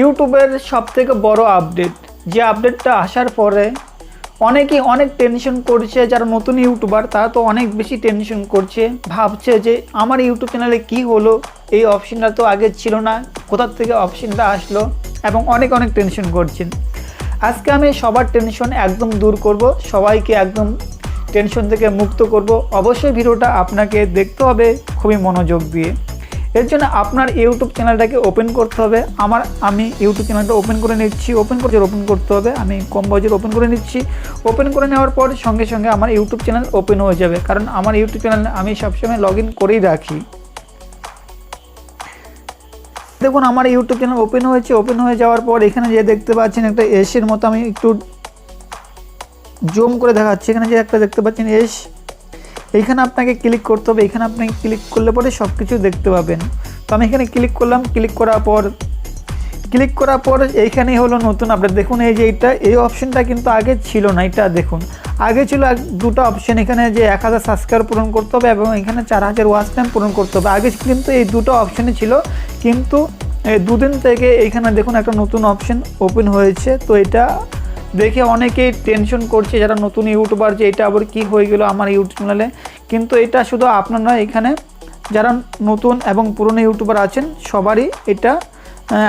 ইউটিউবের সবথেকে বড় আপডেট, যে আপডেটটা আসার পরে অনেকেই অনেক টেনশন করছে। যারা নতুন ইউটিউবার তারা তো অনেক বেশি টেনশন করছে, ভাবছে যে আমার ইউটিউব চ্যানেলে কি হলো, এই অপশনটা তো আগে ছিল না, কোথা থেকে অপশনটা আসলো, এবং অনেক টেনশন করছেন। আজকে আমি সবার টেনশন একদম দূর করব, সবাইকে একদম টেনশন থেকে মুক্ত করব। অবশ্যই ভিডিওটা আপনাকে দেখতে হবে খুবই মনোযোগ দিয়ে। এর জন্য আপনার ইউটিউব চ্যানেলটাকে ওপেন করতে হবে। আমি ইউটিউব চ্যানেলটা ওপেন করে নিচ্ছি। ওপেন করতে হবে, আমি কম বাজেট ওপেন করে নিচ্ছি। ওপেন করে নেওয়ার পর সঙ্গে সঙ্গে আমার ইউটিউব চ্যানেল ওপেন হয়ে যাবে, কারণ আমার ইউটিউব চ্যানেল আমি সবসময় লগ ইন করেই রাখি। দেখুন আমার ইউটিউব চ্যানেল ওপেন হয়েছে। ওপেন হয়ে যাওয়ার পর এখানে যে দেখতে পাচ্ছেন একটা এসের মতো, আমি একটু জুম করে দেখাচ্ছি। এখানে যে একটা দেখতে পাচ্ছেন এস, এইখানে আপনাকে ক্লিক করতে হবে। এখানে আপনি ক্লিক করলে পরে সব কিছু দেখতে পাবেন। তো আমি এখানে ক্লিক করলাম। ক্লিক করার পর এইখানেই হলো নতুন আপডেট। দেখুন এই যে এই অপশনটা কিন্তু আগে ছিল না। এটা দেখুন আগে ছিল দুটো অপশন, এখানে যে 1000 সাবস্ক্রাইবার পূরণ করতে হবে এবং এখানে 4000 ওয়াচ টাইম পূরণ করতে হবে। আগে কিন্তু এই দুটো অপশনই ছিল, কিন্তু দুদিন থেকে এইখানে দেখুন একটা নতুন অপশন ওপেন হয়েছে। তো এটা দেখে অনেকেই টেনশন করছে যারা নতুন ইউটিউবার, যে এটা আবার কি হয়ে গেল আমার ইউটিউব চ্যানেলে। কিন্তু এটা শুধু আপনার নয়, এখানে যারা নতুন এবং পুরনো ইউটিউবার আছেন সবারই এটা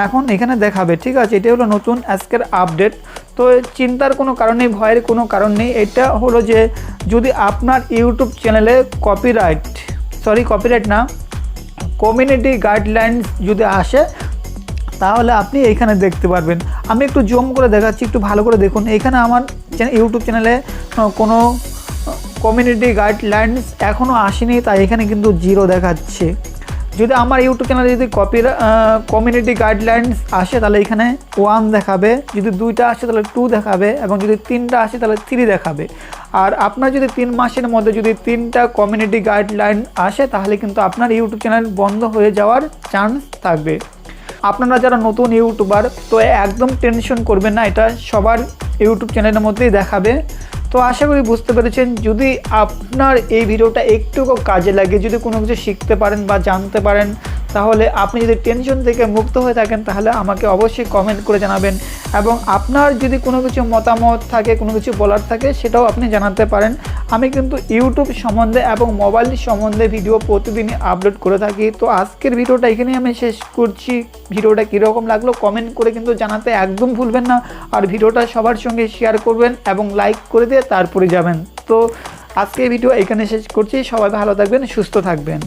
এখন এখানে দেখাবে। ঠিক আছে, এটা হলো নতুন আজকের আপডেট। তো চিন্তার কোনো কারণ নেই, ভয়ের কোনো কারণ নেই। এটা হলো যে যদি আপনার ইউটিউব চ্যানেলে কপিরাইট না, কমিউনিটি গাইডলাইন্স যদি আসে তাহলে আপনি এইখানে দেখতে পারবেন। আমি একটু জুম করে দেখাচ্ছি, একটু ভালো করে দেখুন। এইখানে আমার ইউটিউব চ্যানেলে কোনো কমিউনিটি গাইডলাইন্স এখনও আসেনি, তাই এখানে কিন্তু 0 দেখাচ্ছে। যদি আমার ইউটিউব চ্যানেলে যদি কমিউনিটি গাইডলাইন্স আসে তাহলে এখানে 1 দেখাবে, যদি 2টা আসে তাহলে 2 দেখাবে, এবং যদি 3টা আসে তাহলে 3 দেখাবে। আর আপনার যদি 3 মাসের মধ্যে যদি 3টা কমিউনিটি গাইডলাইন আসে তাহলে কিন্তু আপনার ইউটিউব চ্যানেল বন্ধ হয়ে যাওয়ার চান্স থাকবে। আপনারা যারা নতুন ইউটিউবার তো একদম টেনশন করবেন না, এটা সবার ইউটিউব চ্যানেলের মধ্যেই দেখাবে। তো আশা করি বুঝতে পেরেছেন। যদি আপনার এই ভিডিওটা একটুকু কাজে লাগে, যদি কোনো কিছু শিখতে পারেন বা জানতে পারেন, তাহলে আপনি যদি টেনশন থেকে মুক্ত হয়ে থাকেন তাহলে আমাকে অবশ্যই কমেন্ট করে জানাবেন। এবং আপনার যদি কোনো কিছু মতামত থাকে, কোনো কিছু বলার থাকে, সেটাও আপনি জানাতে পারেন। আমি কিন্তু ইউটিউব সম্বন্ধে এবং মোবাইল সম্বন্ধে ভিডিও প্রতিদিনই আপলোড করে থাকি। তো আজকের ভিডিওটা এখানেই আমি শেষ করছি। ভিডিওটা কীরকম লাগলো কমেন্ট করে কিন্তু জানাতে একদম ভুলবেন না। আর ভিডিওটা সবার সঙ্গে শেয়ার করবেন এবং লাইক করে দিয়ে তারপরে যাবেন। তো আজকের ভিডিও এখানে শেষ করছি। সবাই ভালো থাকবেন, সুস্থ থাকবেন।